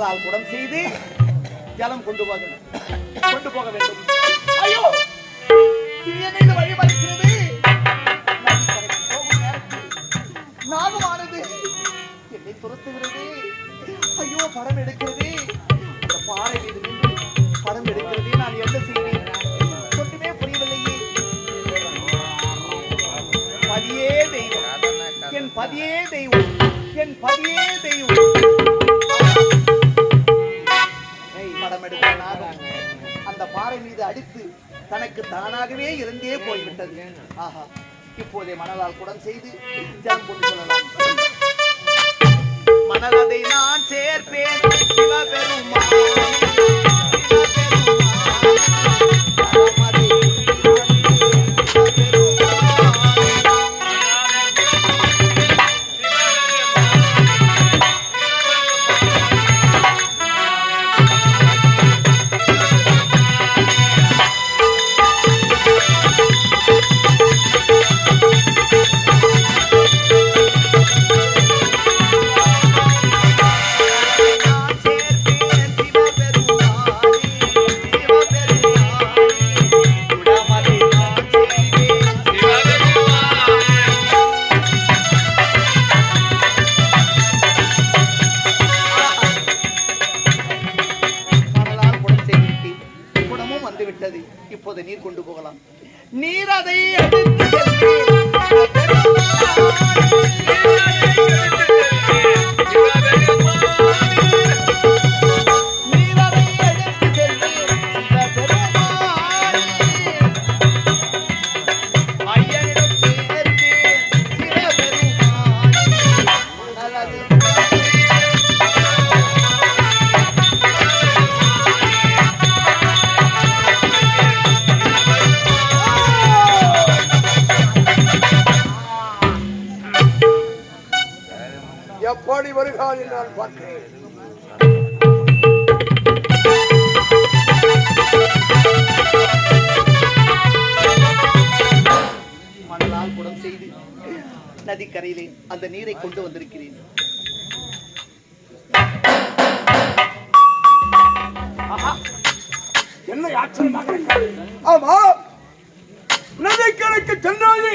மணலால் குடம் செய்து ஜலம் கொண்டு போக வேண்டும். ஐயோ, என்ன வழி மறைக்கிறது? நாகமானது என்னை துரத்துகிறது. ஐயோ, படம் எடுக்கிறது. இந்த பாறை மீது நின்று படம் எடுக்கிறது. நான் என்ன செய்வேன்? ஒன்றுமே புரியவில்லையே. பதியே தெய்வம், என் பதியே தெய்வம், என் பதியே தெய்வம். படம் எடுத்த நாகம் அந்த பாறை மீது அடித்து தனக்கு தானாகவே இருந்தே போய்விட்டது. ஆஹா, இப்போதே மணலால் குடம் செய்து ஜலம் கொண்டு சொல்லலாம். மணலதை நான் சேர்ப்பேன் சிவபெருமான். இப்போது நீர் கொண்டு போகலாம். நீர் அதை எடுத்து எப்படி வருகிறாள் நான் பார்க்கிறேன். மணலால் குடம் செய்து நதிக்கரையிலே அந்த நீரை கொண்டு வந்திருக்கிறேன். என்ன ஆச்சரியமாக இருக்கிறது. ஆமா, நதிக்கரைக்கு சென்றாயே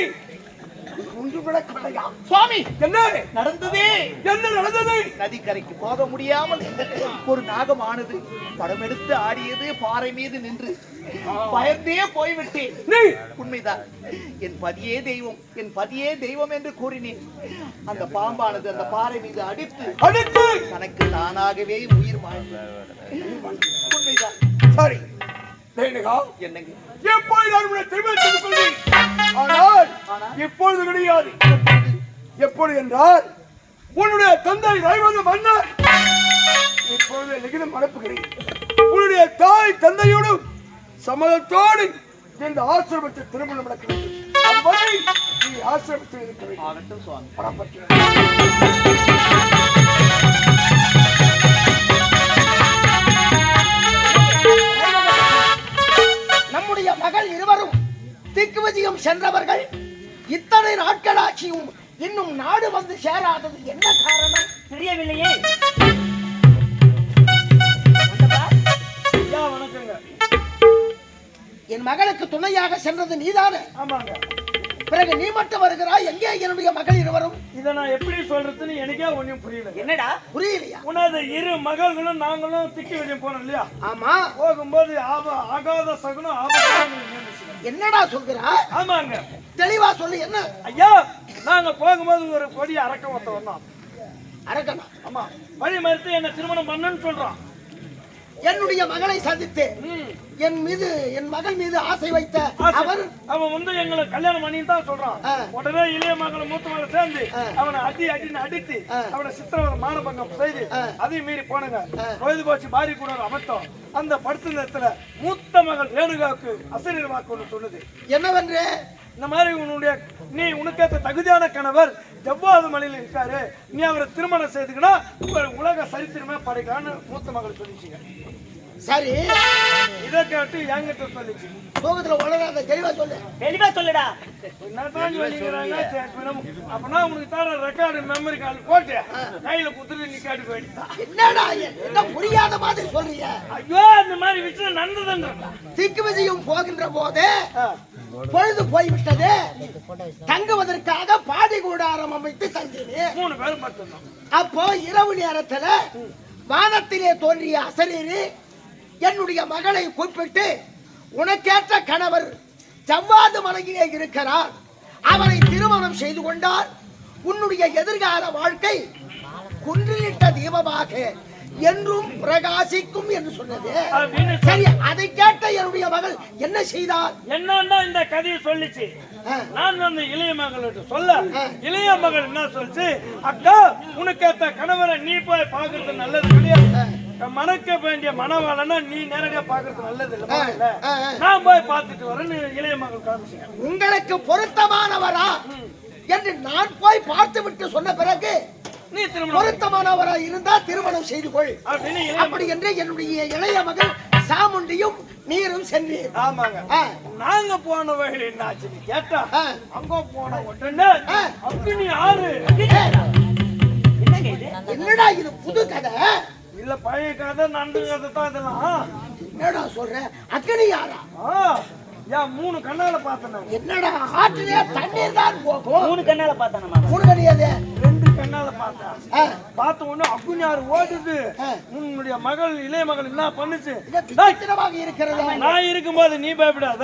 சுவாமி, என்ன நடந்தது? என்ன நடந்தது? நதிக்கரைக்கு போக முடியாமல் ஒரு நாகமானது படம் எடுத்து ஆடியது. பாறை மீது நின்று பயந்தே போய்விட்டேன். உண்மைதான், என் பதியே தெய்வம், என் பதியே தெய்வம் என்று கூறினேன். அந்த பாம்பானது அந்த பாறை மீது அடித்து தனக்கு தானாகவே உயிர் வாழ்ந்தது. உண்மைதான். சரி, என்னங்க எப்போது நான் உன்னை திருமணம் கொள்வேன். ஆனால் இப்பொழுது கிடையாது. எப்பொழுது என்றால் உன்னுடைய தந்தை ரைவந்த மன்னர் இப்பொழுது லிகிதம் அனுப்புகிறேன். உன்னுடைய தாய் தந்தையோடு சம்மதத்தோடு இந்த ஆசிரமத்தில் திருமணம் நடக்க வேண்டும். அதுவரை நீ ஆசிரமத்தில் இருக்க வேண்டும். ஆகட்டும் சுவாமி. நம்முடைய மகள் இருவரும் திக்குவஜியம் சென்றவர்கள் இத்தனை நாட்கள் ஆட்சியும் இன்னும் நாடு வந்து சேராதது என்ன காரணம் தெரியவில்லையே. என் மகளுக்கு துணையாக சென்றது நீதானே? ஆமாங்க. பிறகு நீ மட்டும் வருகிறாய், எங்கே என்னுடைய மகள் இருவரும்? இதை நான் எப்படி சொல்றதுன்னு எனக்கே ஒன்றும் புரியல. என்னடா புரியலையா? உனது இரு மகள்களும் நாங்களும் திக்கி வெளியே போனோம் இல்லையா? ஆமா. போகும்போது ஆகாத சகுனம் ஆபத்து. என்னடா சொல்கிறா? ஆமாங்க, தெளிவா சொல்லு. என்ன? ஐயா, நாங்க போகும்போது ஒரு கொடிய அரக்க ஒருத்த வந்தோம். அரக்கனா? ஆமா. வழி மறுத்து என்ன திருமணம் பண்ணுன்னு சொல்றான். என்னுடைய மகளை சந்தித்து என் மகள் மீது ஆசை வைத்த அவன் வந்து எங்களை கல்யாணம் பண்ணின்னு தான் சொல்றான். உடனே இளைய மகளை மூத்த மகளை சேர்ந்து அவனை அடின்னு அடித்து அவனை சித்திரவதை மானபங்கம் செய்து அதையும் மீறி போனங்க. பொழுது போச்சு பாரி கூட அமர்த்தோம். அந்த படுத்த நேரத்துல மூத்த மகள் ரேணுகாவுக்கு அசரீர வாக்கு ஒன்று சொன்னது. என்னவென்று? இந்த மாதிரி நீ உனக்கேற்ற தகுதியான கணவர் ஜவ்வாது மலையில் இருக்காரு, நீ அவரை திருமணம் செய்துக்கினா உலக சரித்திரமே படைக்கலான்னு மூத்த மகள் சொல்லிச்சுங்க. சரி, இதை கேட்டு என்கிட்ட சொல்லிச்சு. தூக்கத்துல உலகாத தெளிவா சொல்லு. தெளிவா சொல்லுடா. என்னதான் சொல்லிக்கிறாங்க? அப்பனா உனக்கு தர ரெக்கார்டு மெமரி கார்டு போட்டு கையில குத்துட்டு நீ கேட்டு போயிட்டா. என்னடா என்ன புரியாத மாதிரி சொல்றீங்க? ஐயோ, அந்த மாதிரி விஷயம் நடந்ததுன்றா. திக்கு விஜயம் போகின்ற போது பொழுது போய்விட்டது. தங்குவதற்காக பாதி கூடாரம் அமைத்து தங்கினேன். 3 பேரும் மட்டும்தான். அப்போ இரவு நேரத்துல வானத்திலே தோன்றிய அசரீரி என்னுடைய மகளை கூப்பிட்டு, உனக்கேற்ற கணவர் ஜவ்வாது மலையிலே இருக்கிறார், அவரை திருமணம் செய்து கொண்டால் உன்னுடைய எதிர்கால வாழ்க்கை குன்றிலிட்ட தீபமாக என்றும் பிரகாசிக்கும் என்று சொன்னது. சரி, அதை கேட்ட என்னுடைய மகள் என்ன செய்தார்? என்னன்னா இந்த கதையை சொல்லிச்சு. நான் வந்து இளைய மகளிட்ட சொல்ல, இளைய மகள் என்ன சொல்லிச்சு, அக்கா உனக்கு கணவரை நீ போய் பாக்குறது நல்லது கிடையாது, மணக்க வேண்டிய மணவாளனா நீ நேரடியா பாக்குறது நல்லது இல்ல, நான் போய் பார்த்துட்டு வரேன்னு இளைய மகள் காமிச்சேன். உங்களுக்கு பொருத்தமானவரா என்று நான் போய் பார்த்து விட்டு சொன்ன பிறகு, நீ திருமணம் பொருத்தமானவரா இருந்தா திருமணம் செய்து கொள் அப்படி என்று என்னுடைய இளைய மகள் சாமுண்டியும் நீரும் சென்று. ஆமாங்க, நாங்க போன வழியில் என்ன ஆச்சு கேட்டா, அங்க போன உடனே அக்னி ஆறு. என்னங்க இது? என்னடா இது புது கதை? இல்ல பழைய கதை, நண்டு கதை தான் இதெல்லாம். என்னடா சொல்ற? அக்னி யாரா? ஏன் 3 கண்ணால பார்த்தேன். என்னடா ஆற்றிலே தண்ணீர் தான் போகும்? 3 கண்ணால பார்த்தானமா? 3 கண்ணியது 2 கண்ணால பார்த்தேன். பார்த்த உடனே அக்னி ஆறு ஓடுது. உன்னுடைய மகள் இளைய மகள் என்ன பண்ணுச்சு, விசித்திரமாக இருக்கிறது. நான் இருக்கும்போது நீ பயப்படாத,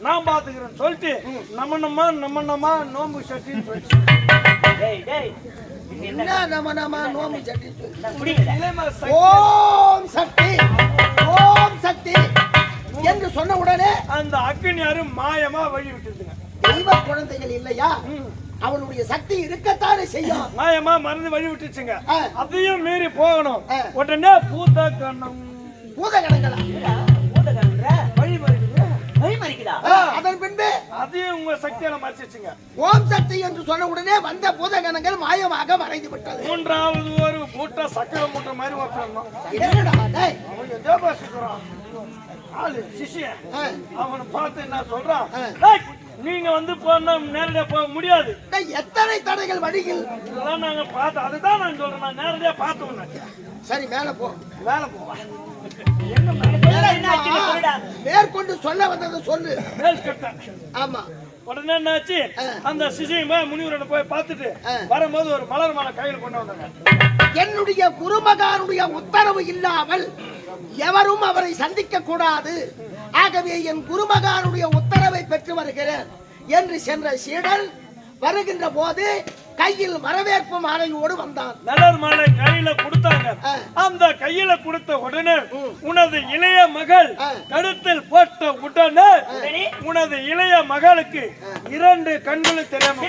நான் பாத்துக்கிறேன்னு சொல்லிட்டு நம்ம நோம்பு சட்டின்னு சொல்லிச்சு. டேய் டேய், என்ன நம்ம நோம்பு சட்டி? இளைய மகள் ஓம் சக்தி, ஓம் சக்தி என்று சொன்ன உடனே அந்த அக்னி ஆறு மாயமா வழி விட்டுருதுங்க. தெய்வ குழந்தைகள் இல்லையா, அவனுடைய சக்தி இருக்கத்தானே செய்யும். மாயமா மறந்து வழி விட்டுச்சுங்க. அதையும் மீறி போகணும். உடனே பூத கண்ணம் பூதகணங்களா வழி மறிக்குதா? அதன் பின்பு அதையும் உங்க சக்தியால மறைச்சிச்சுங்க. ஓம் சக்தி என்று சொன்ன உடனே வந்த பூதகணங்கள் மாயமாக மறைந்து விட்டது. 3வது ஒரு மூட்டை சக்கரை மூட்டை மாதிரி ஒருத்தன் என்னடா டேய், அவன் தேபாசிக்கிறான் ஆளு சிஷ்யன். அவனை பார்த்து என்ன சொல்றான், நீங்க வந்து போனா நேரடியா போக முடியாது. எத்தனை தடைகள் வழியில் இதெல்லாம் நாங்க பார்த்தோம். அதுதான் நான் சொல்றேன், நான் நேரடியா பார்த்தோம். சரி, மேல போ, வேலை போவேன். மேற்கொண்டு சொல்ல வந்ததை சொல்லு. மேல் கட்ட. ஆமா, உடனே என்னாச்சு, அந்த சிசியும் போய் முனிவரோட போய் பார்த்துட்டு வரும்போது ஒரு மலர் மாலை கையில் கொண்டு வந்தாங்க. என்னுடைய குருமகானுடைய உத்தரவு இல்லாமல் எவரும் அவரை சந்திக்க கூடாது, ஆகவே என் குருமகானுடைய உத்தரவை பெற்று வருகிறேன் என்று சென்ற சீடன் வருகின்ற போது கையில் வரவேற்பு மாலையோடு வந்தான். மலர் மாலை கையில கொடுத்தாங்க. அந்த கையில கொடுத்த உடனே உனது இளைய மகள் கழுத்தில் போட்ட உடனே உனது இளைய மகளுக்கு 2 கண்களும் தெரியாம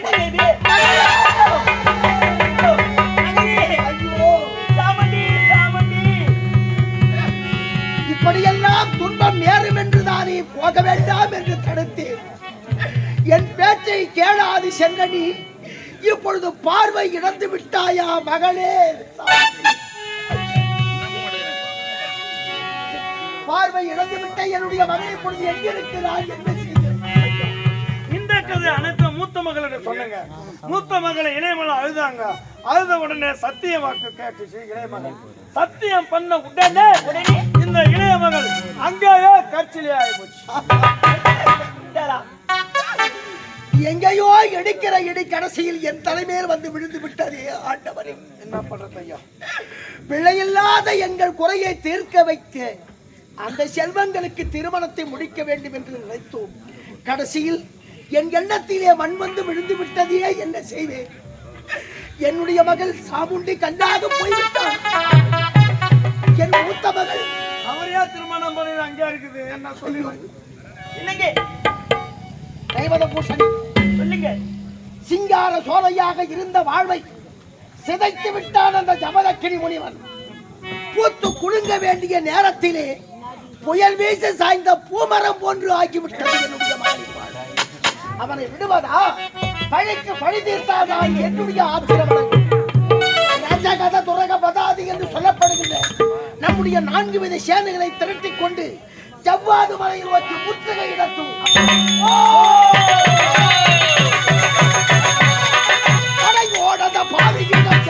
இப்படியெல்லாம் துன்பம் நேரும் என்று தானே போக வேண்டாம் என்று தடுத்தேன். என் பேச்சை கேளாது சென்ற நீ இப்பொழுது பார்வை இழந்து விட்டாயா மகளே? பார்வை இழந்து விட்ட என்னுடைய மகளை இப்பொழுது எங்கிருக்கிறார்? என்ன செய்ய? இந்த கதை அனைத்து மூத்த மகளிடம் சொன்னங்க. மூத்த மகளை இளைய மகள் அழுதாங்க. அழுத உடனே சத்திய வாக்கு கேட்டுச்சு இளைய மகள். சத்தியம் பண்ண உடனே இந்த இளைய மகள் அங்கேயே கற்சிலே ஆயிப்போச்சு. எங்கேயோ எடுக்கிற இடி கடைசியில் என் தலைமையில் வந்து விழுந்து விட்டதே ஆண்டவரே. என்ன பண்றது ஐயா? பிழையில்லாத எங்கள் குறையை தீர்க்க வைக்க அந்த செல்வங்களுக்கு திருமணத்தை முடிக்க வேண்டும் என்று நினைத்தோம். கடைசியில் என் எண்ணத்திலே மண் வந்து விழுந்து விட்டதே, என்ன செய்வேன்? என்னுடைய மகள் சாமுண்டி கல்லாக போய்விட்டான். என் மூத்த மகள் அவரையா திருமணம் பண்ணி அங்கே இருக்குது. என்ன சொல்லுங்க கைவத பூஷணி சொல்லுங்க. சிங்கார சோலையாக இருந்த வாழ்வை சிதைத்து விட்டான் அந்த ஜமதக்கினி முனிவன். பூத்து குலுங்க வேண்டிய நேரத்திலே புயல் வீசி சாய்ந்த பூமரம் போன்று ஆகிவிட்டது என்னுடைய மகளின் வாழ்வை. அவனை விடுவதா? பழிக்கு பழி தீர்த்தாதான் என்னுடைய ஆத்திரம். ராஜகத துரக பதாதி என்று சொல்லப்படுகின்ற நம்முடைய என்னுடைய 4 வித சேனைகளை திரட்டிக் கொண்டு ஜவ்வாது மலையில் நோக்கி முற்றுகை இடத்தும். ஓடாத பாதையிடம்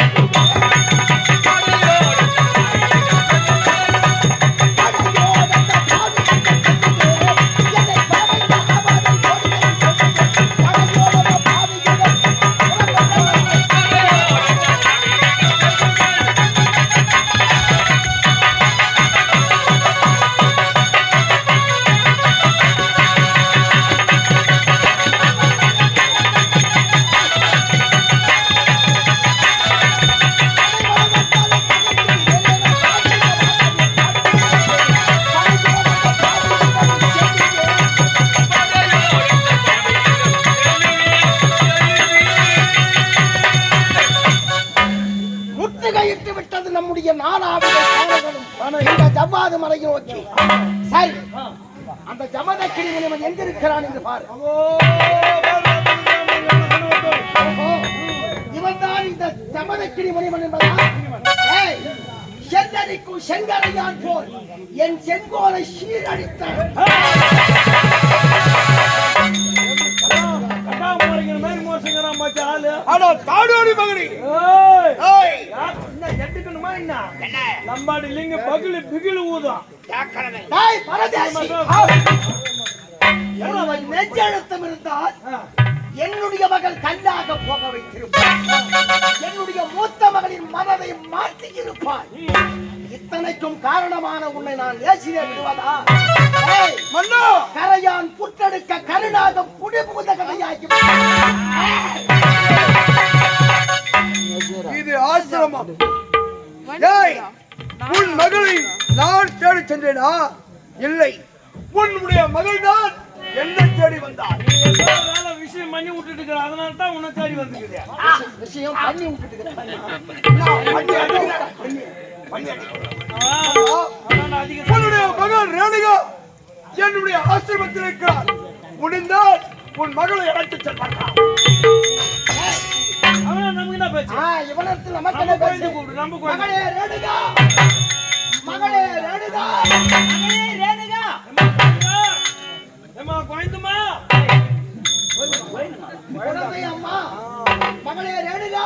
சென்று நம்முடைய 4 சேனைகளும் இந்த ஜவ்வாது மலையை நோக்கி. சரி, அந்த ஜமதக்கினி முனிவன் எங்க இருக்கிறான் என்று பாரு. இவன் தான் இந்த ஜமதக்கினி முனிவன் என்பதா? செந்தரிக்கும் செங்கரையான் போல் என் செங்கோலை சீரழித்தான். தாடோடி மகனி நம்பாடி இல்லைங்க பகிலு பிகிலு ஊதும் நெஞ்செழுத்தம் இருந்தால் என்னுடைய மகள் கல்லாக போக வைத்திருப்பார். என்னுடைய மூத்த மகளின் மனதை மாற்றி இருப்பார். இத்தனைக்கும் காரணமான உன்னை நான் ஏசிலே விடுவதா? மன்னோ, கரையான் புற்றெடுக்க கருணாக புடிபுகுத கதையாக்கி இது ஆசிரமம். உன் மகளை நான் தேடி சென்றேனா? இல்லை, உன்னுடைய மகள் தான் என்னை தேடி வந்தார். விஷயம் பண்ணி விட்டுட்டு இருக்கிற, அதனால தான் உன்னை தேடி வந்துக்கிறேன். விஷயம் பண்ணி விட்டுட்டு உன்னுடைய மகள் ரேணுகா என்னுடைய ஆசிரமத்தில் இருக்கிறார். முடிந்தால் உன் மகளை அழைத்து செல்வார்கள். இவனத்தில் நமக்கு என்ன பேச்சு? மகளே ரேணுகா, மகளே ரேணுகா, மகளே ரேணுகா, ஏமா கோயந்துமா, குழந்தை அம்மா, மகளே ரேணுகா.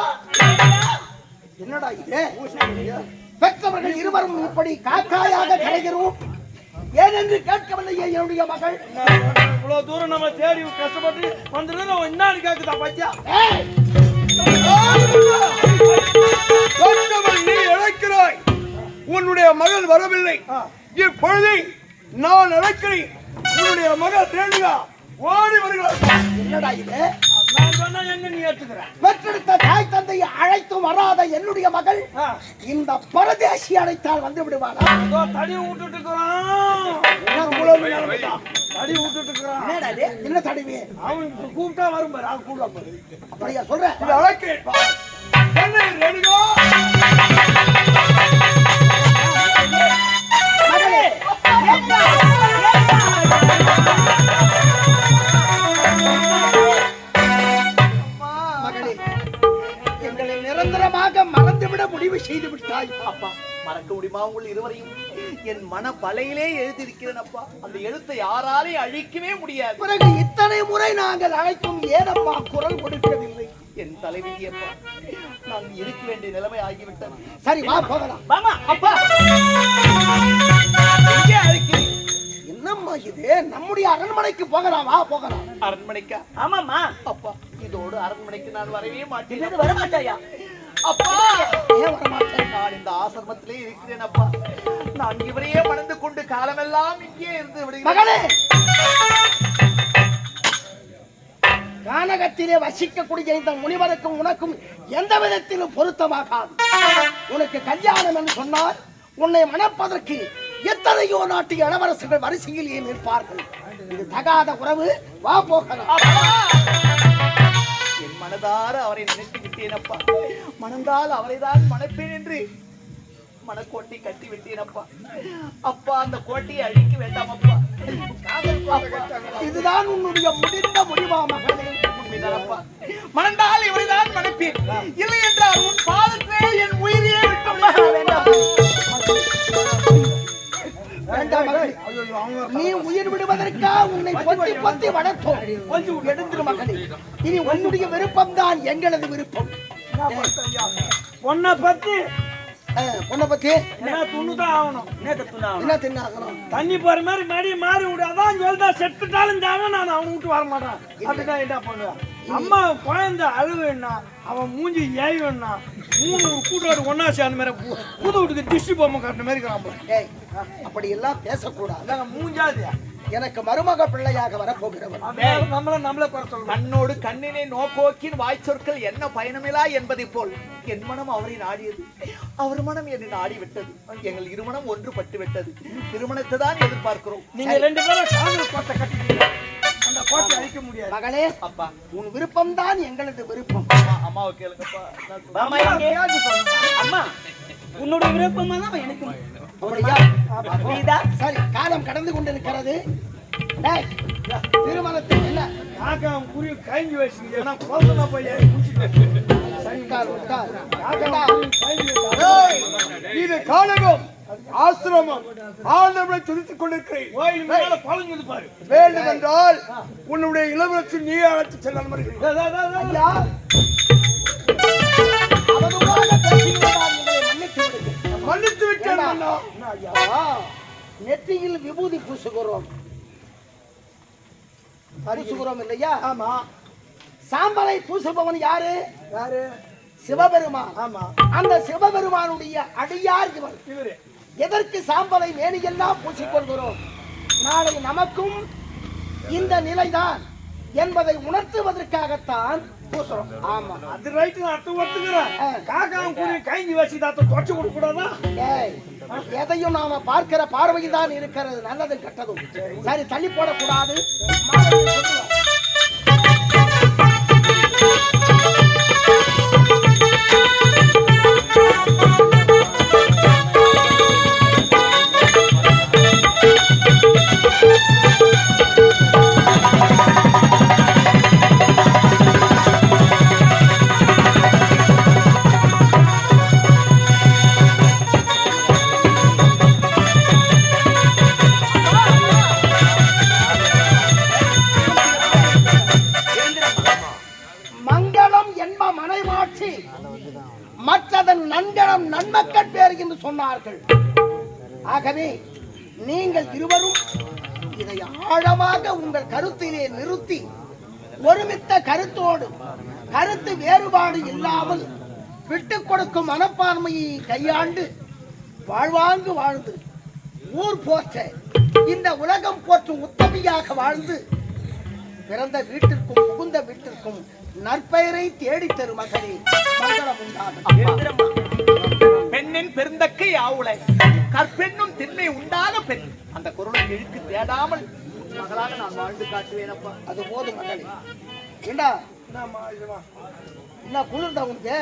என்னடா இது? பெற்றவர்கள் இருவரும் இப்படி காக்காயாக கரைகிறோம் ஏனென்று கேட்கவில்லையே என்னுடைய மகள். இவ்வளவு தூரம் நம்ம தேடி கஷ்டப்பட்டு வந்துட்டு என்னன்னு கேக்குதா பச்சா? நீ இழைக்கிறாய். உன்னுடைய மகள் வரவில்லை. இப்பொழுது நான் இழைக்கிறேன். உன்னுடைய மகள் ரேணுகா ஓடி வருகிறார். என்னடா இது? நான் சொன்னா எங்க நீ ஏத்துக்கிற? பெற்றெடுத்த தாய் தந்தையை அழைத்தும் வராத என்னுடைய மகள் இந்த பரதேசி அழைத்தால் வந்து விடுவாரா? தடி விட்டுட்டு தடி விட்டுட்டு இருக்கிறான். என்ன தடிவே? அவன் கூப்பிட்டா வரும் பாரு. அவன் கூப்பிட பாரு. அப்படியா சொல்றேன்? ரேணுகா மகளே, மகளே, எங்களை நிரந்தரமாக மறந்துவிட முடிவு செய்து விட்டாய். அப்பா, மறக்க முடியுமா உங்கள் இருவரையும்? என் மன பலையிலே எழுதியிருக்கிறேன் அப்பா. அந்த எழுத்தை யாராலையும் அழிக்கவே முடியாது. பிறகு இத்தனை முறை நாங்கள் அழைக்கும் ஏனப்பா குரல் கொடுக்கவில்லை? என் தலைவிதி அப்பா, நான் இருக்க வேண்டிய நிலைமை ஆகிவிட்டது. சரி, வா போகலாம். வாமா அப்பா. எங்கே அழைக்கிறேன்? என்னம்மா இது? நம்முடைய அரண்மனைக்கு போகலாம். வா போகலாம். அரண்மனைக்கா? ஆமாம்மா. அப்பா, இதோடு அரண்மனைக்கு நான் வரவே மாட்டேன். வரமாட்டாயா? அப்பா, ஏன் வரமாட்டேன்? நான் இந்த ஆசிரமத்திலே இருக்கிறேன் அப்பா. நான் இவரையே மணந்து கொண்டு காலமெல்லாம் இங்கே இருந்து விடுகிறேன். மகளே, கானகத்திலே வசிக்கக்கூடிய இந்த முனிவருக்கும் உனக்கும் எந்த விதத்திலும் பொருத்தமாகாது. உனக்கு கல்யாணம் என்று சொன்னால் உன்னை மணப்பதற்கு எத்தனையோ நாட்டு இளவரசர்கள் வரிசையில் ஏன் நிற்பார்கள். இது தகாத உறவு. வா போகலாம். என் மனதார அவரை நினைத்து விட்டேன் அப்பா. மணந்தால் அவரைதான் மணப்பேன் என்று மனக்கோட்டை கட்டி விட்டேன் அப்பா. அப்பா, அந்த கோட்டையை அழிக்க வேண்டாம் அப்பா. இதுதான் உன்னுடைய முடிந்த முடிவா மகளே? உண்மைதான் அப்பா. மணந்தால் இவரைதான் மணப்பேன். இல்லை என்றால் உன் பாதத்திலே என் உயிரையே விட்டு வேண்டாம். உன்னை பொத்தி பொத்தி வளர்த்தோம். கொஞ்சம் எழுந்திரு மகனே. இனி உன்னுடைய விருப்பம் தான் எங்களது விருப்பம். பொண்ணை பத்தி பொண்ணை பத்தி என்ன துண்ணுதான் ஆகணும். என்ன தின்னாகணும்? தண்ணி போற மாதிரி மடி மாறி விடு. அதான் சொல்லிட்டா செத்துட்டாலும் தேவன் நான் அவனை விட்டு வர மாட்டான். அப்படிதான் என்ன பண்ணுவேன். அம்மா குழந்தை அழுவுன்னா அவன் மூஞ்சி ஏய்வன்னா 3 கூட்டோடு ஒன்னா சேர்ந்த மாதிரி புது வீட்டுக்கு திஷ்டி பொம்மை காட்டுற மாதிரி கிராமம். ஏய், அப்படி எல்லாம் பேசக்கூடாது. அதாங்க மூஞ்சாது. எனக்கு மருமக பிள்ளையாக வரப்போகிறவன் நம்மள குறை சொல்லணும். கண்ணோடு கண்ணினை நோக்கோக்கின் வாய் சொற்கள் என்ன பயணமிலா என்பதை போல் என் மனம் அவரை நாடியது, அவர் மனம் என்னை நாடி விட்டது. எங்கள் இருமணம் ஒன்றுபட்டு விட்டது. திருமணத்தை தான் எதிர்பார்க்கிறோம். நீங்க 2 பேரும் காதல் கோட்டை கட்டிட்டீங்க. அந்த கோட்டை அழிக்க முடியாது. மகளே, அப்பா, உன் விருப்பம் தான் எங்களது விருப்பம். அம்மாவை கேளுங்கப்பா. மாமா எங்கே? அம்மா உன்னுடைய விருப்பமா தான் எனக்கு. அப்படியா? அப்படிதா? சரி, காலம் கடந்து கொண்டிருக்கிறது. டேய், திருமணத்தில் என்ன காக்கா குருவி கைஞ்சி வச்சுக்கிது. ஏன்னா கோசனா போய் முடிச்சுட்டு உட்கார், உட்கார். இது காலகம் ஆசிரமம் ஆண்டவனை துதித்துக் கொண்டிருக்கிறேன். கோயில் மேல பழஞ்சது பாரு. வேண்டும் என்றால் உன்னுடைய இளவரசி நீ அழைத்து செல்ல ஐயா, அவதூறாக பேசியதால் எங்களை மன்னித்து விடுங்கள். மன்னித்து விட்டேன் அண்ணா. ஐயா, நெற்றியில் விபூதி பூசுகிறோம் இல்லையா? ஆமா. சாம்பலை பூசுபவன் யாரு? யாரு? சிவபெருமான். ஆமா. அந்த சிவபெருமானுடைய அடியார் இவர். இவரு எதற்கு சாம்பலை மேனியெல்லாம் பூசிக்கொள்கிறோம்? நாளை நமக்கும் இந்த நிலைதான் என்பதை உணர்த்துவதற்காகத்தான் பூசுறோம். ஆமா, அது ரைட். நான் ஒத்துக்கிறேன். காக்கா குருவி கைஞ்சி வச்சு தான் தொச்சு கொடுக்க கூடாதா? ஏய், எதையும் நாம பார்க்கிற பார்வைதான் இருக்கிறது, நல்லது கெட்டதும். சரி, தள்ளி போடக்கூடாது. மற்றதன் நன்கணம் நன்மக்கள் பேர் என்று சொன்னார்கள். ஆகவே நீங்கள் இருவரும் இதை ஆழமாக உங்கள் கருத்திலே நிறுத்தி ஒருமித்த கருத்தோடு கருத்து வேறுபாடு இல்லாமல் விட்டுக் கொடுக்கும் மனப்பான்மையை கையாண்டு வாழ்வாங்கு வாழ்ந்து ஊர் போற்ற இந்த உலகம் போற்றும் உத்தமியாக வாழ்ந்து பிறந்த வீட்டிற்கும் புகுந்த வீட்டிற்கும் நற்பெயரை தேடி தரும் மகளே, மங்களம் உண்டாகும். பெண்ணின் பெருந்தக்கை ஆவுளை கற்பெண்ணும் திண்மை உண்டான பெண் அந்த குரலை இழுக்கு தேடாமல் மகளாக நான் வாழ்ந்து காட்டுவேனப்பா. அது போதும் மகளே. ஏண்டா என்ன குளிர்தா உனக்கு?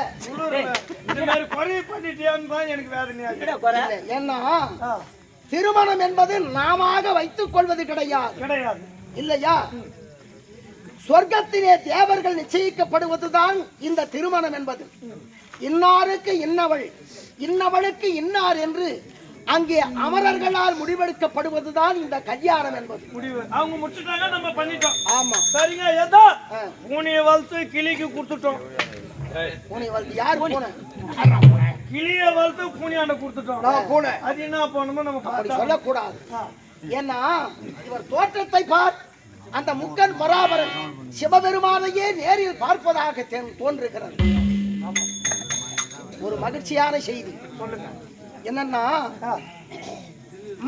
இந்த மாதிரி குறைய பண்ணிட்டேன்னு எனக்கு வேதனையா இருக்கு. ஏன்னா திருமணம் என்பது நாம வைத்துக் கொள்வது கிடையாது இல்லையா? சொர்க்கத்திலே தேவர்கள் நிச்சயிக்கப்படுவதுதான் இந்த திருமணம் என்பது. இன்னாருக்கு இன்னவள், இன்னவளுக்கு இன்னார் என்று அங்கே அமரர்களால் முடிவெடுக்கப்படுவதுதான் இந்த கல்யாணம் என்பது. முடிவு அவங்க முடிச்சுட்டாங்க, நம்ம பண்ணிட்டோம். ஆமா, சரிங்க. ஏதோ பூனையை வளர்த்து கிளிக்கு கொடுத்துட்டோம். பூனை வளர்த்து யாரு? பூனை. கிளியை வளர்த்து பூனையாண்ட கொடுத்துட்டோம். பூனை அது என்ன பண்ணுமோ நம்ம அப்படி சொல்லக்கூடாது. ஏன்னா இவர் தோற்றத்தை பார், அந்த முக்கன் பராபரன் சிவபெருமானையே நேரில் பார்ப்பதாக தோன்றுகிறது. ஒரு மகிழ்ச்சியான செய்தி என்னன்னா,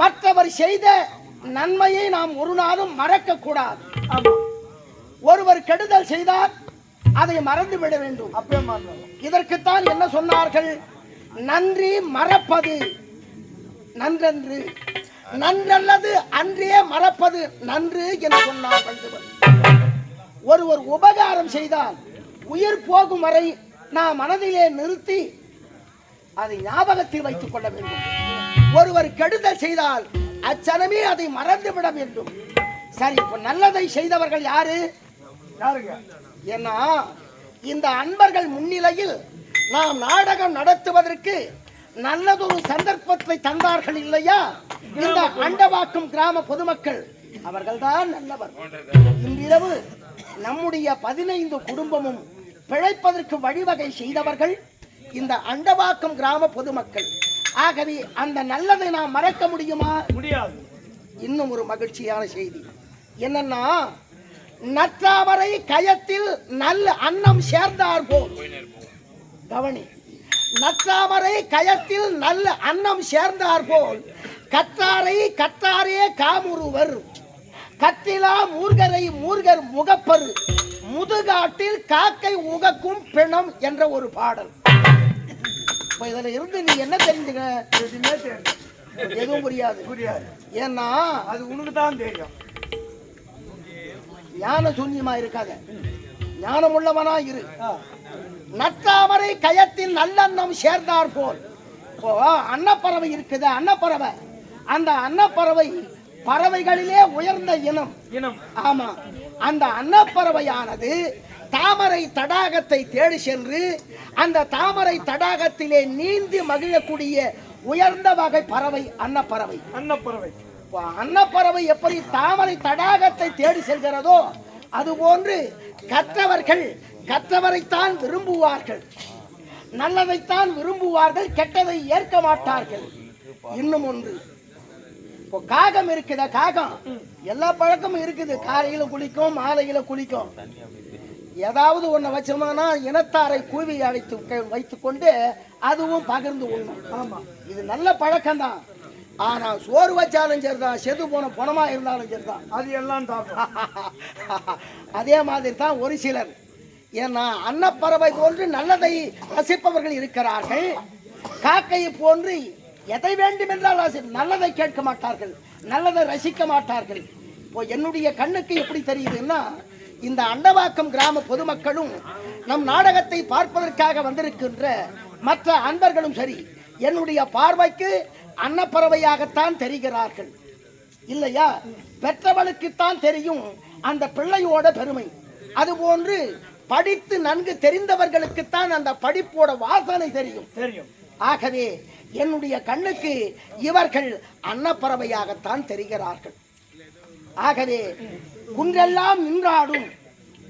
மற்றவர் செய்த நன்மையை நாம் ஒரு நாளும் மறக்க கூடாது. ஒருவர் கெடுதல் செய்தால் அதை மறந்து விட வேண்டும். இதற்குத்தான் என்ன சொன்னார்கள்? நன்றி மறப்பது நன்றன்று, நன்றல்லது அன்றே மறப்பது நன்று என்று சொன்னார் வள்ளுவர். ஒருவர் உபகாரம் செய்தால் உயிர் போகும் வரை நாம் மனதிலே நிறுத்தி அதை ஞாபகத்தில் வைத்துக் கொள்ள வேண்டும். ஒருவர் கெடுதல் செய்தால் அச்சனமே அதை மறந்துவிட வேண்டும். சரி, இப்ப நல்லதை செய்தவர்கள் யாரு? யாருங்க? ஏன்னா இந்த அன்பர்கள் முன்னிலையில் நாம் நாடகம் நடத்துவதற்கு நல்லதொரு சந்தர்ப்பத்தை தந்தார்கள் இல்லையா? இந்த அண்டவாக்கம் கிராம பொதுமக்கள் அவர்கள்தான் நல்லவர். இன்றிரவு நம்முடைய 15 குடும்பமும் பிழைப்பதற்கு வழிவகை செய்தவர்கள் இந்த அண்டவாக்கம் கிராம பொதுமக்கள். ஆகவே அந்த நல்லதை நாம் மறக்க முடியுமா? முடியாது. இன்னும் ஒரு மகிழ்ச்சியான செய்தி என்னன்னா, நற்றாமரை கயத்தில் நல்ல அன்னம் சேர்ந்தார் போல். கவனி, நற்றாமரை கயத்தில் நல்ல அன்னம் சேர்ந்தார் போல் கற்றாரை கற்றாரே காமுருவர், கத்திலா மூர்கரை மூர்கர் முகப்பரு, முதுகாட்டில் காக்கை உகக்கும் பிணம் என்ற ஒரு பாடல். இப்ப இதுல இருந்து நீ என்ன தெரிஞ்சுக்க? எதுவுமே தெரியும். எதுவும் புரியாது. புரியாது. ஏன்னா அது உனக்கு தான் தெரியும். ஞான சூன்யமா இருக்காத, ஞானம் உள்ளவனா இரு. நற்றாமரை கயத்தில் நல்லன்னம் சேர்ந்தார் போல். இப்போ அன்னப்பறவை இருக்குது, அன்னப்பறவை. அந்த அன்னப்பறவை பறவைகளிலே உயர்ந்த இனம். ஆமா, அந்த அன்னப்பறவையானது தாமரை தடாகத்தை தேடி சென்று அந்த தாமரை தடாகத்திலே நீந்தி மகிழக்கூடிய உயர்ந்த வகை பறவை அன்னப்பறவை. அன்னப்பறவை எப்படி தாமரை தடாகத்தை தேடி செல்கிறதோ அதுபோன்று கற்றவர்கள் கற்றவரைத்தான் விரும்புவார்கள், நல்லதைத்தான் விரும்புவார்கள், கெட்டதை ஏற்க மாட்டார்கள். இன்னும் ஒன்று, இப்போ காகம் இருக்குதா, காகம் எல்லா பழக்கமும் இருக்குது. காலையில குளிக்கும், மாலையில குளிக்கும். ஏதாவது ஒன்றை வச்சோம்னா இனத்தாரை கூவி அழைத்து வைத்துக் கொண்டு அதுவும் பகிர்ந்து உண்ணும். ஆமா, இது நல்ல பழக்கம்தான். ஆனா சோறு வச்சாலும் சரிதான், செது போன பணமா இருந்தாலும் சரிதான், அது எல்லாம் அதே மாதிரி தான் ஒரு சிலர். ஏன்னா அன்னப்பறவை போன்று நல்லதை ரசிப்பவர்கள் இருக்கிறார்கள், காக்கையை போன்று எதை வேண்டும் என்றால் நல்லதை கேட்க மாட்டார்கள், நல்லதை ரசிக்க மாட்டார்கள். இப்போ என்னுடைய கண்ணுக்கு எப்படி தெரியுதுன்னா, இந்த அண்டவாக்கம் கிராம பொதுமக்களும் நம் நாடகத்தை பார்ப்பதற்காக வந்திருக்கின்ற மற்ற அன்பர்களும் சரி, என்னுடைய பார்வைக்கு அன்னப்பறவையாகத்தான் தெரிகிறார்கள். இல்லையா? பெற்றவளுக்குத்தான் தெரியும் அந்த பிள்ளையோட பெருமை. அதுபோன்று படித்து நன்கு தெரிந்தவர்களுக்குத்தான் அந்த படிப்போட வாசனை தெரியும். ஆகவே என்னுடைய கண்ணுக்கு இவர்கள் அன்னப்பறவையாகத்தான் தெரிகிறார்கள். ஆகவே குன்றெல்லாம் நின்றாடும்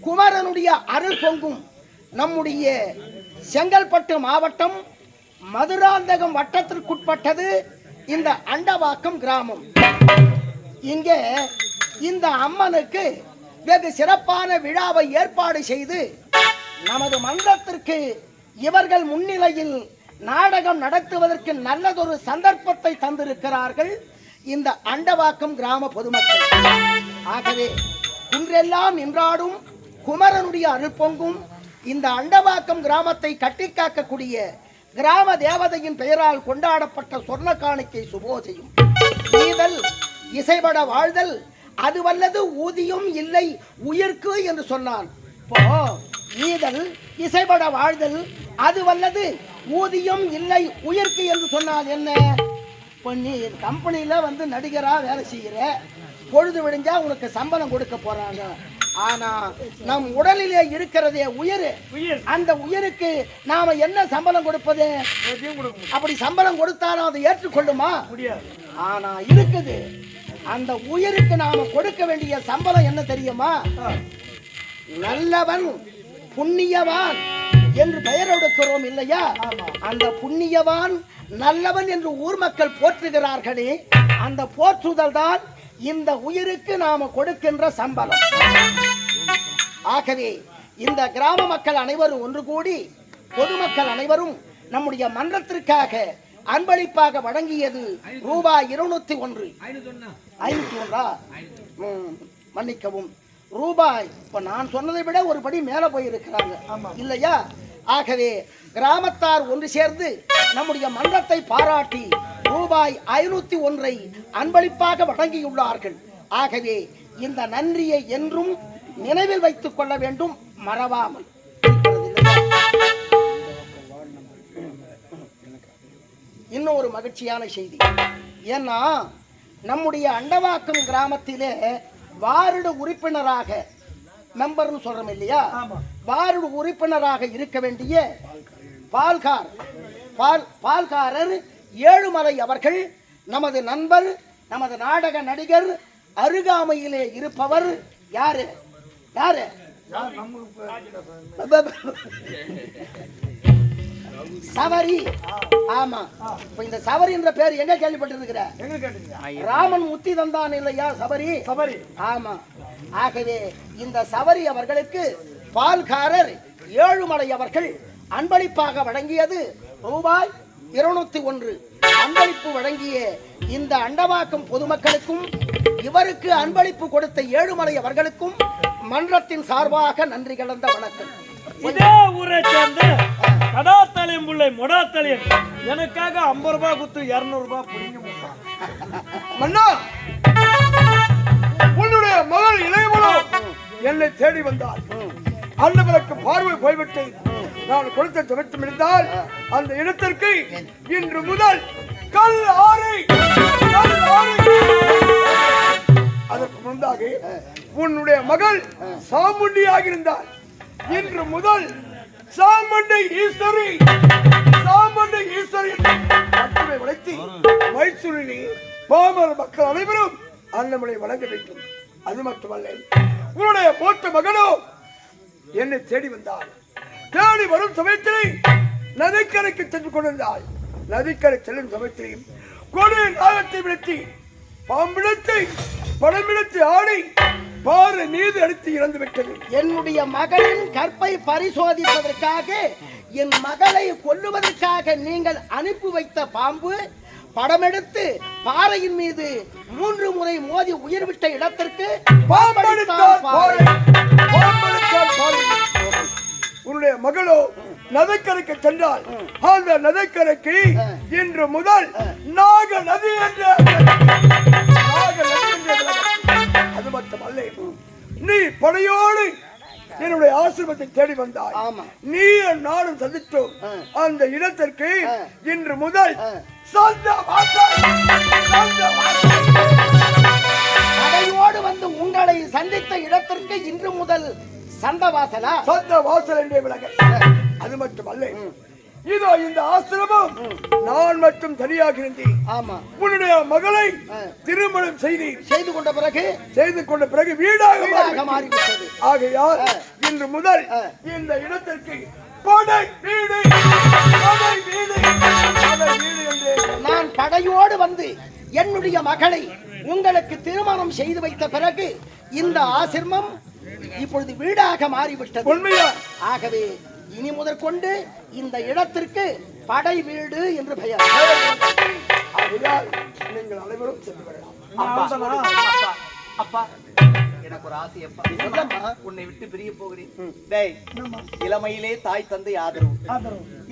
குமரனுடைய அருள் பொங்கும் நம்முடைய செங்கல்பட்டு மாவட்டம் மதுராந்தகம் வட்டத்திற்குட்பட்டது இந்த அண்டவாக்கம் கிராமம். இங்கே இந்த அம்மனுக்கு வெகு சிறப்பான விழாவை ஏற்பாடு செய்து நமது மன்றத்திற்கு இவர்கள் முன்னிலையில் நாடகம் நடத்துவதற்கு நல்லதொரு சந்தர்ப்பத்தை தந்திருக்கிறார்கள் இந்த அண்டவாக்கம் கிராம பொதுமக்கள். ஆகவே குன்றெல்லாம் நின்றாடும் குமரனுடைய அருள் பொங்கும் இந்த அண்டவாக்கம் கிராமத்தை கட்டி காக்கக்கூடிய கிராம தேவதையின் பெயரால் கொண்டாடப்பட்ட சொர்ண காணிக்கை சுபோஜையும் ஈதல் இசைபட வாழ்தல் அது வல்லது ஊதியும் இல்லை உயிர்க்கு என்று சொன்னான். இப்போ ஈதல் இசைபட வாழ்தல் அது வல்லது ஊதியம் இல்லை உயிர்க்கு என்று சொன்னால் என்ன? இப்போ நீ கம்பெனியில வந்து நடிகரா வேலை செய்கிற, பொழுது விடிஞ்சா உனக்கு சம்பளம் கொடுக்க போறாங்க. ஆனா நம் உடலிலே இருக்கிறதே உயிர், அந்த உயிருக்கு நாம என்ன சம்பளம் கொடுப்பது? அப்படி சம்பளம் கொடுத்தாலும் அதை ஏற்றுக்கொள்ளுமா? முடியாது. ஆனா இருக்குது, அந்த உயிருக்கு நாம கொடுக்க வேண்டிய சம்பளம் என்ன தெரியுமா? நல்லவன் புண்ணியவான் என்று பெயர் எடுக்கிறோம் இல்லையா? அந்த புண்ணியவான் நல்லவன் என்று ஊர் மக்கள் போற்றுகிறார்களே, அந்த போற்றுதல் தான் இந்த உயிருக்கு நாம கொடுக்கின்ற சம்பளம். ஆகவே இந்த கிராம மக்கள் அனைவரும் ஒன்று கூடி பொதுமக்கள் அனைவரும் நம்முடைய மன்றத்திற்காக அன்பளிப்பாக வழங்கியது ரூபாய் 201. 501 மன்னிக்கவும், ரூபாய் இப்ப நான் சொன்னதை விட ஒரு படி மேல போயிருக்கிறாங்க இல்லையா? ஆகவே கிராமத்தார் ஒன்று சேர்ந்து நம்முடைய மன்றத்தை பாராட்டி ரூபாய் 501 அன்பளிப்பாக வழங்கியுள்ளார்கள். ஆகவே இந்த நன்றியை என்றும் நினைவில் வைத்துக் கொள்ள வேண்டும், மறவாமல். இன்னும் ஒரு மகிழ்ச்சியான செய்தி. ஏன்னா நம்முடைய அண்டவாக்கம் கிராமத்திலே வார்டு உறுப்பினராக மெம்பர்னு சொல்றோம் இல்லையா? வார்டு உறுப்பினராக இருக்க வேண்டிய பால்காரர் ஏழுமலை அவர்கள் நமது நண்பர், நமது நாடக நடிகர் அருகாமையிலே இருப்பவர் யாரு? யாரு? சவரி. ஆமா, இப்ப இந்த சவரி என்ற பேர் எங்க கேள்விப்பட்டிருக்கிற? எங்க கேட்டீங்க? ராமன் முத்தி தந்தான் இல்லையா சபரி? சபரி. ஆமா. ஆகவே இந்த சபரி அவர்களுக்கு பால்காரர் ஏழுமலை அவர்கள் அன்பளிப்பாக வழங்கியது ரூபாய் 201. அன்பளிப்பு வழங்கிய இந்த அண்டவாக்கம் பொதுமக்களுக்கும் இவருக்கு அன்பளிப்பு கொடுத்த ஏழுமலை அவர்களுக்கும் மன்றத்தின் சார்பாக நன்றி கலந்த வணக்கம். இதே ஊரை சேர்ந்த கடாத்தலையும் பிள்ளை முடாத்தலையும் எனக்காக 50 ரூபாய் கொடுத்து 200 ரூபாய் புடிங்க முட்டான். மன்னா, உன்னுடைய மகள் இளையவளோ என்னை தேடி வந்தாள். அண்ணவருக்கு பார்வை போய்விட்டு நான் கொடுத்த துவட்டம் இருந்தால் அந்த இடத்திற்கு இன்று முதல் கல் ஆறை அதற்கு முன்பாக உன்னுடைய மகள் சாமுண்டியாக இருந்தாள். இன்று முதல் சாமுண்டை ஈஸ்வரி மட்டுமே உழைத்து மைசூரில் பாமர மக்கள் அனைவரும் அன்னமலை வழங்க வேண்டும். அது மட்டுமல்ல, உன்னுடைய மூத்த மகனோ என்னை தேடி வந்தாள். தேடி வரும் சமயத்திலே நதிக்கரைக்கு சென்று கொண்டிருந்தாள். நதிக்கரை செல்லும் சமயத்திலையும் கொடிய நாகத்தை விடுத்தி பாம்பிடத்தை படமிடத்தை ஆடி பாறை மீது அடித்து இறந்து விட்டது. என்னுடைய மகளின் கற்பை பரிசோதிப்பதற்காக என் மகளை கொல்லுவதற்காக நீங்கள் அனுப்பி வைத்த பாம்பு படமெடுத்து பாறையின் மீது 3 முறை மோதி உயிர்விட்ட இடத்திற்கு உன்னுடைய மகளோ நதிக்கரைக்கு சென்றால் அந்த நதிக்கரைக்கு இன்று முதல் நாக நதி என்ற அது மட்டுமல்ல, நீ படையோடு என்னுடைய ஆசிரமத்தை தேடி வந்தாய். நீ நானும் சந்தித்தோம். அந்த இடத்திற்கு இன்று முதல் படையோடு வந்து உங்களை சந்தித்த இடத்திற்கு இன்று முதல் சந்தவாசலா? சொந்த வாசல் என்றே விலக. அது மட்டுமல்ல, இதோ இந்த ஆசிரமம் நான் மட்டும் தனியாக இருந்தேன். ஆமா, உன்னுடைய மகளை திருமணம் செய்து கொண்ட பிறகு வீடாக மாறிவிட்டது. ஆகையால் இன்று முதல் இந்த இடத்திற்கு படை வீடு என்றே நான் படையோடு வந்து என்னுடைய மகளை உங்களுக்கு திருமணம் செய்து வைத்த பிறகு இந்த ஆசிரமம் இப்பொழுது வீடாக மாறிவிட்டது. உண்மையா? ஆகவே இனி முதற்கொண்டு இந்த இடத்திற்கு படை வீடு என்று பெயர். ஆகையால் நீங்கள் அனைவரும் சென்று வரலாம். அப்பா, எனக்கு ஒரு ஆசை அப்பா. உன்னை விட்டு பிரிய போகிறேன். டேய், இளமையிலே தாய் தந்தை ஆதரவு,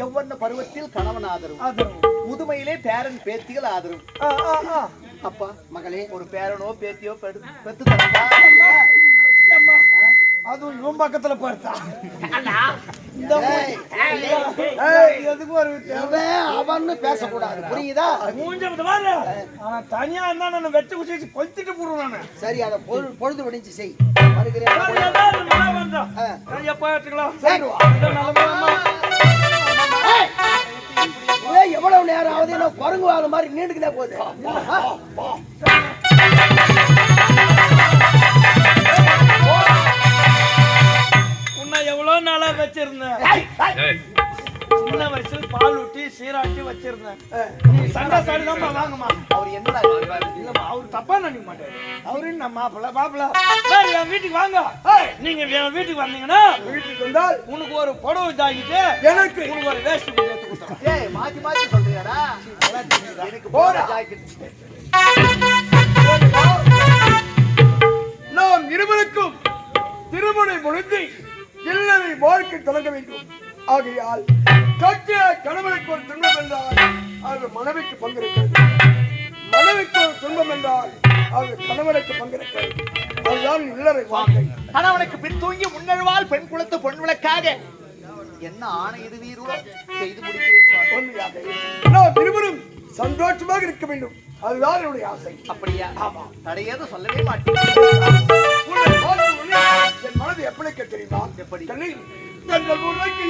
யௌவன பருவத்தில் கணவன் ஆதரவு, முதுமையிலே பேரன் பேத்திகள் ஆதரவு. அப்பா, மகளே, ஒரு பேரனோ பேத்தியோ பெத்து தரப்பா. அதுவும் இவன் பக்கத்துல பார்த்தா அவன்னு பேசக்கூடாது, புரியுதா? தனியா இருந்தா நான் வெட்டு குச்சி கொளுத்திட்டு போடுவேன். சரி, அதை பொழுது விடிஞ்சு செய். எவ்வளவு நேரம் ஆகுது? குரங்கு வாழ மாதிரி நீண்டுக்கிட்டே போகுது. எவ்வளவு நாளா வச்சிருந்தேன். சின்ன வயசுல பால் ஊட்டி சீராட்டி வச்சிருந்தேன். நீ சண்டை சாடிதான் வாங்கம்மா. அவர் என்னடா இல்லம்மா, அவரு தப்பா நினைக்க மாட்டாரு. அவரு நம்ம மாப்பிள்ள என் வீட்டுக்கு வாங்க. நீங்க என் வீட்டுக்கு வந்தீங்கன்னா வீட்டுக்கு வந்தால் உனக்கு ஒரு புடவை ஜாக்கிட்டு எனக்கு உனக்கு ஒரு வேஸ்ட் எடுத்து கொடுத்தேன். ஏய், மாத்தி சொல்றியாடா? எனக்கு போற ஜாக்கெட். நாம் இருவருக்கும் திருமணம் முடிந்து இல்லறை வாழ்க்கை தொடங்க வேண்டும். ஆகையால் கட்டிய கணவனுக்கு ஒரு துன்பம் என்றால் அது மனைவிக்கு பங்கிருக்கிறது. மனைவிக்கு ஒரு துன்பம் என்றால் அது கணவனுக்கு பங்கிருக்கிறது. அதுதான் இல்லறை வாழ்க்கை. கணவனுக்கு பின் தூங்கி முன்னெழுவால் பெண் குலத்து பொன் விளக்காக என்ன ஆணை இது வீரோ செய்து முடிக்கிறேன். உண்மையாக நாம் இருவரும் சந்தோஷமாக இருக்க வேண்டும். அதுதான் என்னுடைய ஆசை. அப்படியா? ஆமா, தடையது சொல்லவே மாட்டேன். என் மனது எப்படி தெரியுமா? எப்படி? தங்கள் முறைக்கு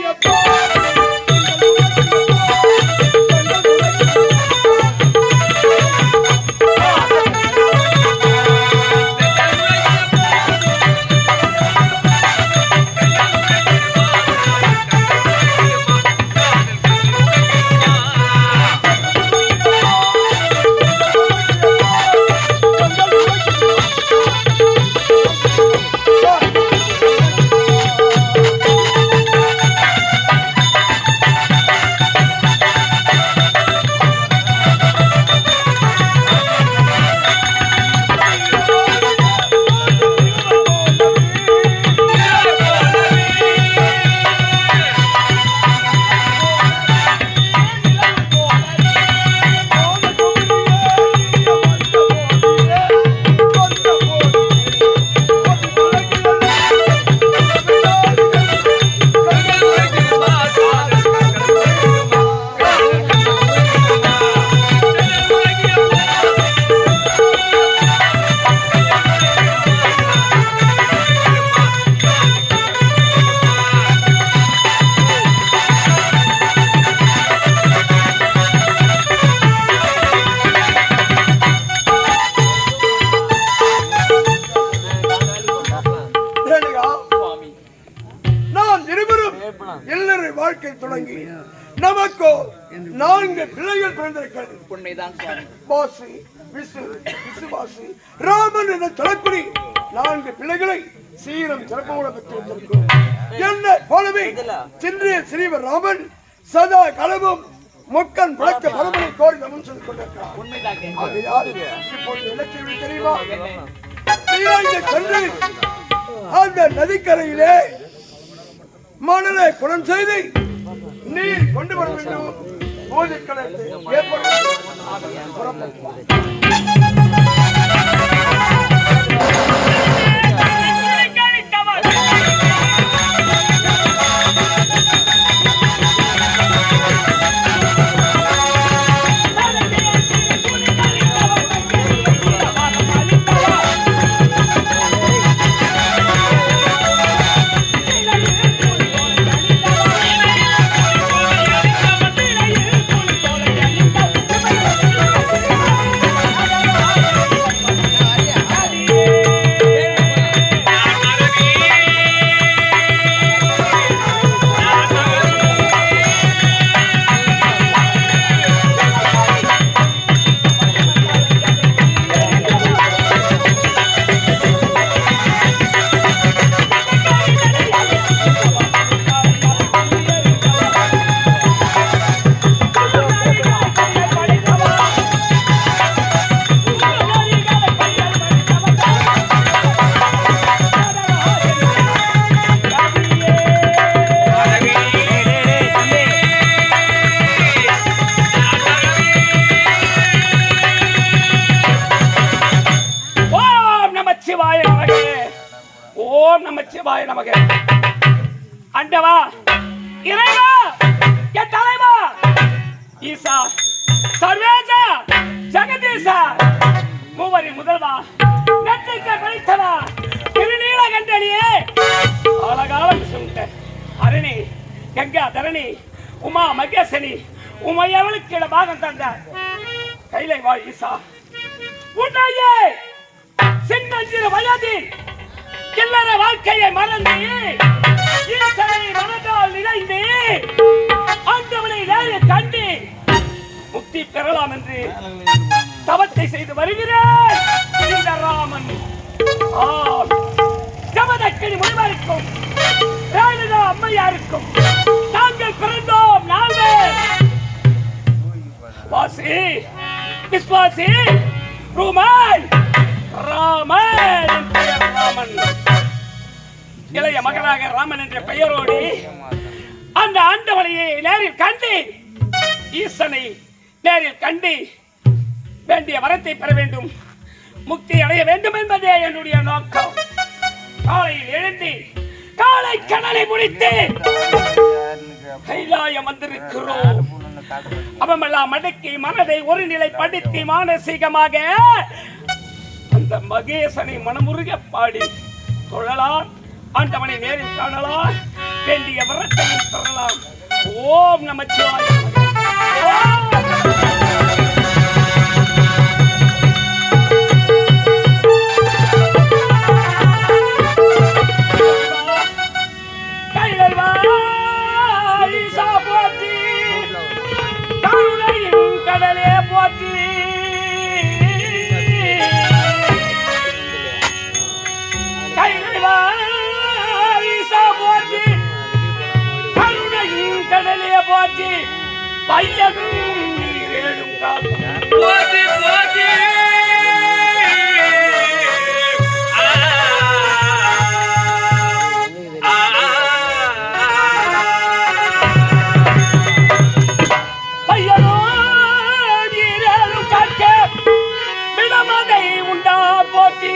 வாழ்க்கை தொடங்கி நமக்கோ 4 பிள்ளைகள் பிறந்திருக்கிறது. உண்மைதான் சுவாமி. வாசு, விசு, விசுவாசு, ராமன் என்ற தலைப்படி 4 பிள்ளைகளை சீரம் சிறப்போடு பெற்றிருக்கிறோம். என்னை போலவே சின்றிய சிறிவர் ராமன் சதா களவும் முக்கன் புழக்க பரமனை கோரி நமன் சொல்லிக் கொண்டிருக்கிறார். உண்மைதாங்க. அது யாரு? இப்போது என்ன செய்வது தெரியுமா? ஸ்ரீரங்க சென்று அந்த நதிக்கரையிலே மணலை குளம் செய்து நீர் கொண்டு வர வேண்டும். போதைக்கடத்தை ஏற்படுத்த ஓம் நமச்சிவாய நமக. அண்டவா, இறைவா, என் தலைவா, ஈசா, சர்வேசா, ஜெகதீசா, மூவரின் முதல்வா, நெற்றிக்க கழித்தவா, திருநீல கண்டனியே, ஆலகாலம் சுட்ட அரணி, கங்கா தரணி, உமா மகேசனி, உமையவளுக்கு இட பாகம் தந்த கைலை வா ஈசா, உன்னையே சின்னஞ்சிறு வயதில் இல்லற வாழ்க்கையை மறந்து ஈசனை மனதால் நிறைந்து ஆண்டவனை நேரில் கண்டு முக்தி பெறலாம் என்று தவத்தை செய்து வருகிறேன் இந்த ராமன். ஜமதக்கினி முனிவருக்கும் ரேணுகா அம்மையாருக்கும் நாங்கள் பிறந்தோம் 4 வாசி, விஸ்வாசி, ரூமாய், ராமன் பெயர் ராமன். இளைய மகனாக ராமன் என்ற பெயரோடு அந்த ஆண்டவனையை நேரில் கண்டு ஈசனை நேரில் கண்டு வேண்டிய வரத்தை பெற வேண்டும், முக்தி அடைய வேண்டும் என்பதே என்னுடைய நோக்கம். காலையில் எழுந்து காலை கடலை முடித்து கைலாயம் வந்திருக்கிறோம். அவமெல்லாம் அடக்கி மனதை ஒரு நிலைப்படுத்தி மானசீகமாக அந்த மகேசனை மனமுருக பாடி தொழலாம், ஆண்டவனை நேரில் காணலாம், வேண்டிய வரத்தையும் பெறலாம். ஓம் நமச்சிவாய. கடலே போற்றி கடலே போற்றி பையகும் நீரேடும் காக்கும் போற்றி போற்றி பையனோ நீரேடும் காக்க விடமதை உண்டா போற்றி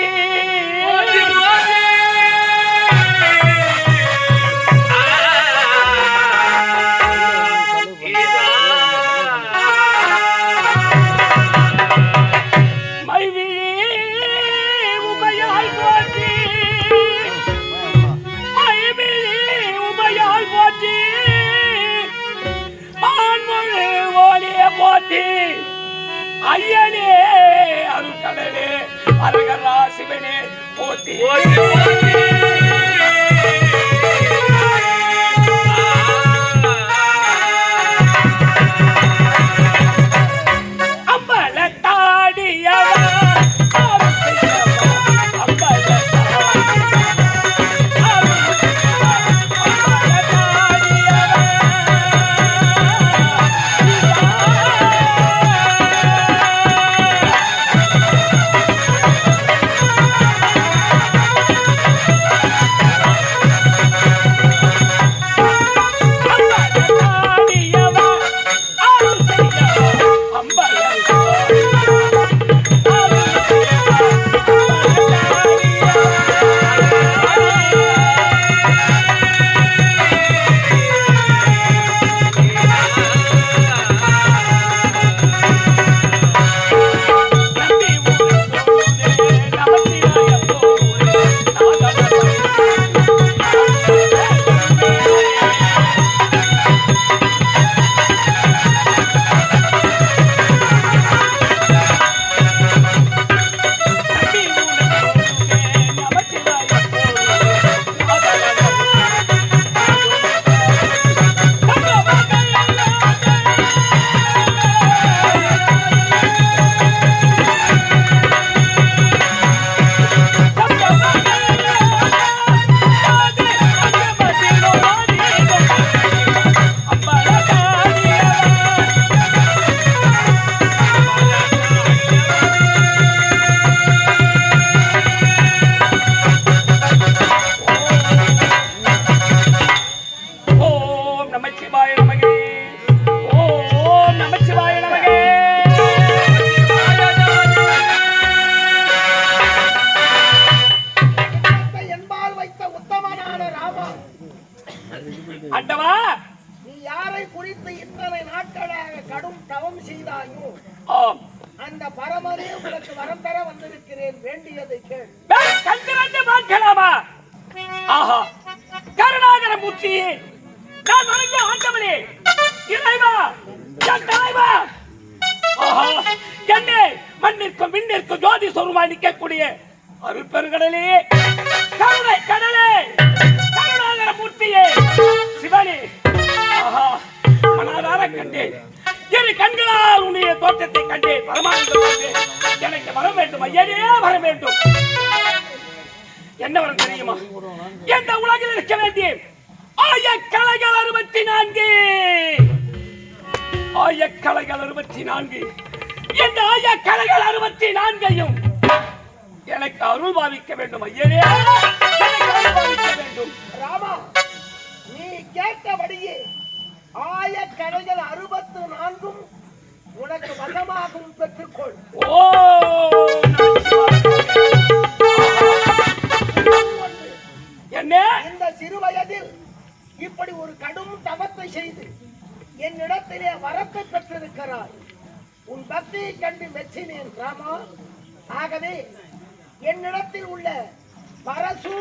ஐயனே அருள் கடலே அரகரா சிவனே போற்றி போற்றி குறித்து இத்தனை நாட்களாக கடும் தவம் செய்தாயோ ஆம். அந்த பரமரே உனக்கு வரம் தர வந்திருக்கிறேன், வேண்டியதை கேள். கண்டிரண்டு பார்க்கலாமா? ஆஹா, கருணாகர மூர்த்தியே, நான் வணங்கிய ஆண்டவனே, இறைவா, என் தலைவா, ஆஹா, என்னை மண்ணிற்கும் விண்ணிற்கும் ஜோதி சொருமாய் நிற்கக்கூடிய அருட்பெருங்கடலே, கருணை கடலே, கருணாகர மூர்த்தியே, சிவனே, ஆஹா, மனதார கண்டேன், இரு கண்களால் உன்னுடைய தோற்றத்தை கண்டேன், பரமானந்தம் கண்டேன். எனக்கு வர வேண்டும், ஐயனே வர வேண்டும். என்ன வரம் தெரியுமா? இந்த உலகில் இருக்க வேண்டிய ஆயக்கலைகள் 64, ஆயக்கலைகள் 64, இந்த ஆயக்கலைகள் 64ஐயும் எனக்கு அருள் பாவிக்க வேண்டும், ஐயனே, எனக்கு அருள் பாவிக்க வேண்டும். ராமா, நீ கேட்டபடியே ஆயக்கலைகள் 64 உனக்கு வசமாகவும் பெற்றுக்கொள். ஓ என்ன? இந்த சிறு வயதில் இப்படி ஒரு கடும் தவத்தை செய்து என்னிடத்திலே வரத்தை பெற்றிருக்கிறாய். உன் பக்தியை கண்டு மெச்சினேன் ராமா. ஆகவே என்னிடத்தில் உள்ள பரசு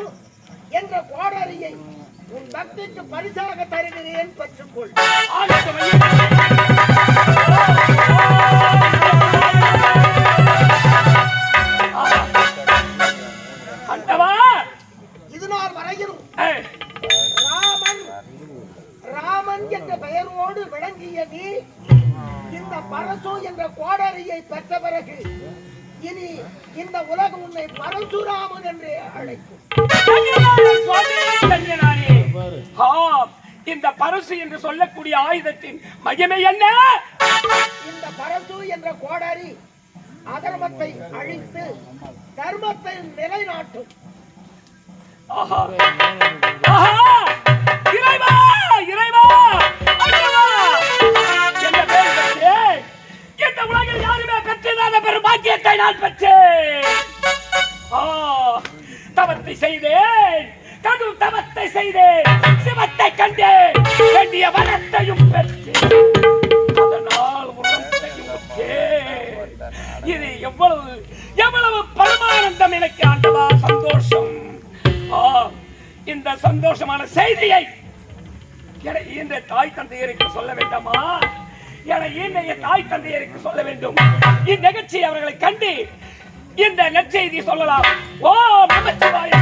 என்ற கோடரியை உன் பக்திக்கு பரிசாக தருகிறேன், பெற்றுக்கொள். இதுநாள் வரையிலும் ராமன் என்ற பெயரோடு விளங்கிய நீ இந்த பரசு என்ற கோடரியை பெற்ற பிறகு இனி இந்த உலகம் உன்னை பரசுராமன் என்று அழைக்கும். இந்த பரசு என்று சொல்லக்கூடிய ஆயுதத்தின் மகிமை என்ன? இந்த பரசு என்ற கோடரி அதர்மத்தை அழித்து தர்மத்தை நிலைநாட்டும். ஆஹா, ஆஹா, இறைவா, இறைவா, ஆண்டவா, என்ன பேர் பெற்றேன்? இந்த உலகில் யாருமே பெற்றில்லாத பெரும் பாக்கியத்தை நான் பெற்றேன். தவத்தை செய்தேன், கடும் தவத்தை செய்தேன், சிவத்தை கண்டேன், வேண்டிய வரத்தையும் பெற்றேன், அதனால் உலகத்தையும் பெற்றேன். இது எவ்வளவு எவ்வளவு பரமானந்தம் எனக்கு ஆண்டவா, சந்தோஷம். இந்த சந்தோஷமான செய்தியை இந்த தாய் தந்தையருக்கு சொல்ல வேண்டாமா? என தாய் தந்தையருக்கு சொல்ல வேண்டும். இந்நிகழ்ச்சி அவர்களை கண்டு இந்த நற்செய்தி சொல்லலாம். ஓ நமச்சிவாய.